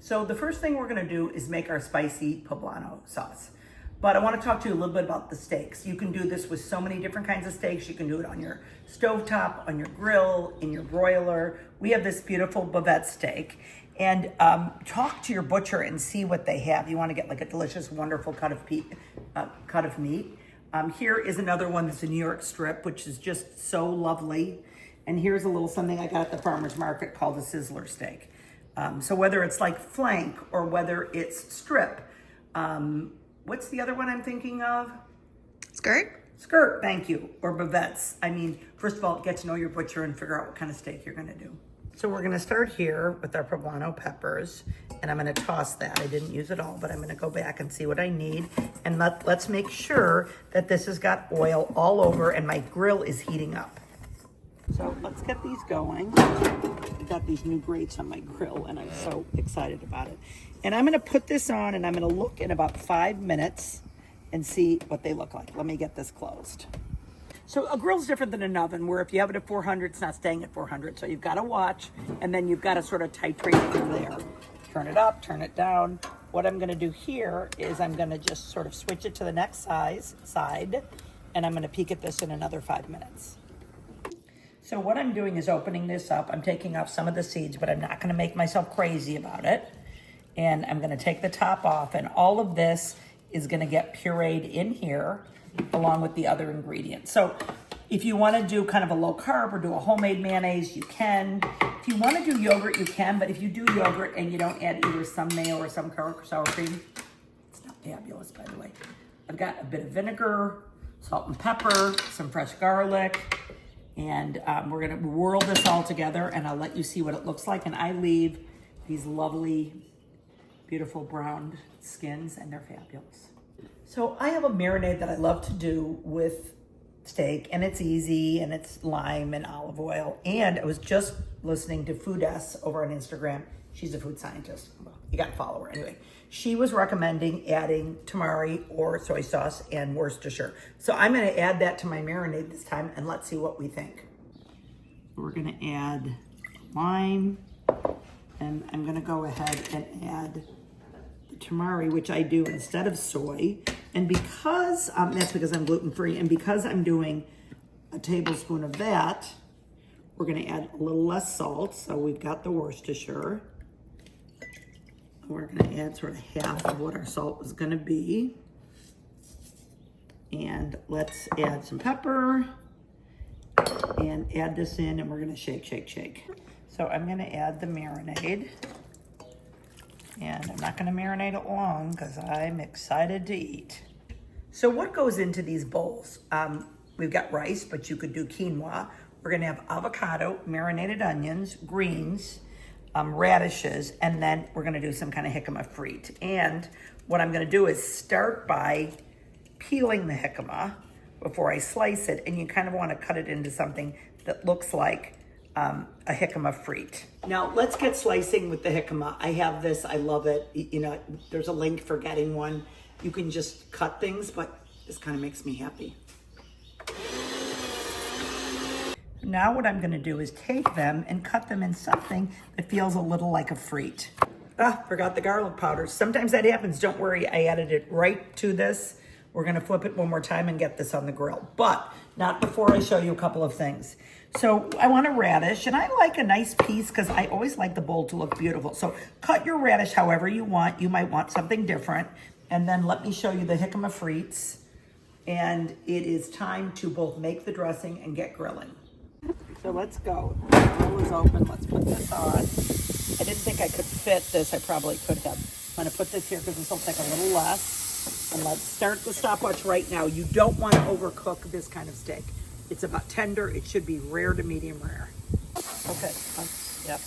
So the first thing we're gonna do is make our spicy poblano sauce. But I wanna talk to you a little bit about the steaks. You can do this with so many different kinds of steaks. You can do it on your stovetop, on your grill, in your broiler. We have this beautiful bavette steak. And talk to your butcher and see what they have. You wanna get like a delicious, wonderful cut of meat. Here is another one that's a New York strip, which is just so lovely. And here's a little something I got at the farmer's market called a sizzler steak. So whether it's like flank or whether it's strip, what's the other one I'm thinking of? Skirt, thank you, or bavettes. I mean, first of all, get to know your butcher and figure out what kind of steak you're gonna do. So we're gonna start here with our poblano peppers, and I'm gonna toss that. I didn't use it all, but I'm gonna go back and see what I need. And let's make sure that this has got oil all over and my grill is heating up. So let's get these going. I got these new grates on my grill and I'm so excited about it. And I'm gonna put this on and I'm gonna look in about 5 minutes and see what they look like. Let me get this closed. So a grill's different than an oven, where if you have it at 400, it's not staying at 400. So you've gotta watch, and then you've gotta sort of titrate it from there. Turn it up, turn it down. What I'm gonna do here is I'm gonna just sort of switch it to the next side, and I'm gonna peek at this in another 5 minutes. So what I'm doing is opening this up. I'm taking off some of the seeds, but I'm not gonna make myself crazy about it. And I'm gonna take the top off, and all of this is gonna get pureed in here along with the other ingredients. So if you wanna do kind of a low carb or do a homemade mayonnaise, you can. If you wanna do yogurt, you can, but if you do yogurt and you don't add either some mayo or some sour cream, it's not fabulous, by the way. I've got a bit of vinegar, salt and pepper, some fresh garlic, and we're gonna whirl this all together and I'll let you see what it looks like. And I leave these lovely, beautiful browned skins, and they're fabulous. So I have a marinade that I love to do with steak, and it's easy, and it's lime and olive oil. And I was just listening to Foodess over on Instagram. She's a food scientist. Well, you gotta follow her anyway. She was recommending adding tamari or soy sauce and Worcestershire. So I'm gonna add that to my marinade this time, and let's see what we think. We're gonna add lime, and I'm gonna go ahead and add the tamari, which I do instead of soy. And because, that's because I'm gluten-free, and because I'm doing a tablespoon of that, we're gonna add a little less salt. So we've got the Worcestershire. We're gonna add sort of half of what our salt was gonna be. And let's add some pepper and add this in, and we're gonna shake, shake, shake. So I'm gonna add the marinade. And I'm not gonna marinate it long because I'm excited to eat. So what goes into these bowls? We've got rice, but you could do quinoa. We're gonna have avocado, marinated onions, greens, radishes, and then we're gonna do some kind of jicama frite. And what I'm gonna do is start by peeling the jicama before I slice it, and you kind of wanna cut it into something that looks like a jicama frite. Now let's get slicing with the jicama. I have this, I love it. You know, there's a link for getting one. You can just cut things, but this kind of makes me happy. Now what I'm gonna do is take them and cut them in something that feels a little like a frite. Forgot the garlic powder. Sometimes that happens, don't worry, I added it right to this. We're gonna flip it one more time and get this on the grill, but not before I show you a couple of things. So I want a radish, and I like a nice piece because I always like the bowl to look beautiful. So cut your radish however you want. You might want something different. And then let me show you the jicama frites. And it is time to both make the dressing and get grilling. So let's go. The grill is open. Let's put this on. I didn't think I could fit this. I probably could have. I'm gonna put this here because this will take a little less. And let's start the stopwatch right now. You don't want to overcook this kind of steak. It's about tender. It should be rare to medium rare. Okay, yep,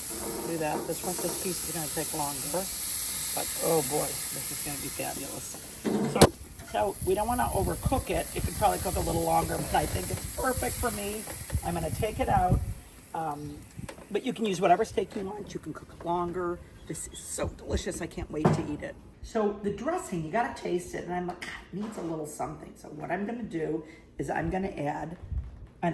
do that. This piece is gonna take longer, but oh boy, this is gonna be fabulous. So we don't wanna overcook it. It could probably cook a little longer, but I think it's perfect for me. I'm gonna take it out, but you can use whatever steak you want. You can cook it longer. This is so delicious. I can't wait to eat it. So the dressing, you gotta taste it, and I'm like, it needs a little something. So what I'm gonna do is I'm gonna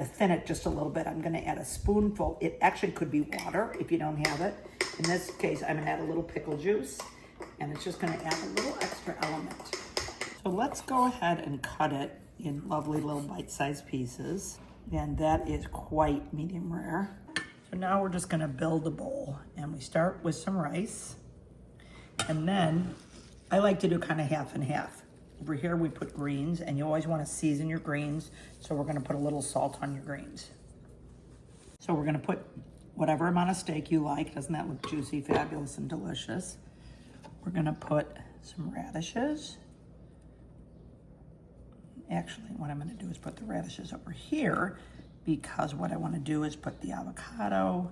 thin it just a little bit. I'm gonna add a spoonful. It actually could be water if you don't have it. In this case, I'm gonna add a little pickle juice, and it's just gonna add a little extra element. So let's go ahead and cut it in lovely little bite-sized pieces. And that is quite medium rare. So now we're just gonna build a bowl, and we start with some rice. And then I like to do kind of half and half. Over here we put greens, and you always wanna season your greens, so we're gonna put a little salt on your greens. So we're gonna put whatever amount of steak you like. Doesn't that look juicy, fabulous, and delicious? We're gonna put some radishes. Actually, what I'm gonna do is put the radishes over here, because what I wanna do is put the avocado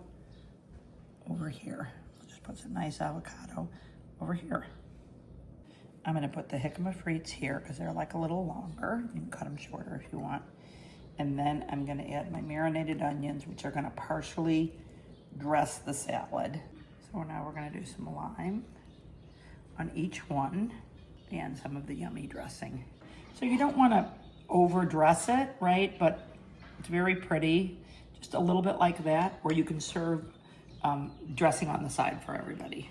over here. I'll just put some nice avocado over here. I'm gonna put the jicama frites here because they're like a little longer. You can cut them shorter if you want. And then I'm gonna add my marinated onions, which are gonna partially dress the salad. So now we're gonna do some lime on each one and some of the yummy dressing. So you don't wanna over dress it, right? But it's very pretty, just a little bit like that, where you can serve dressing on the side for everybody.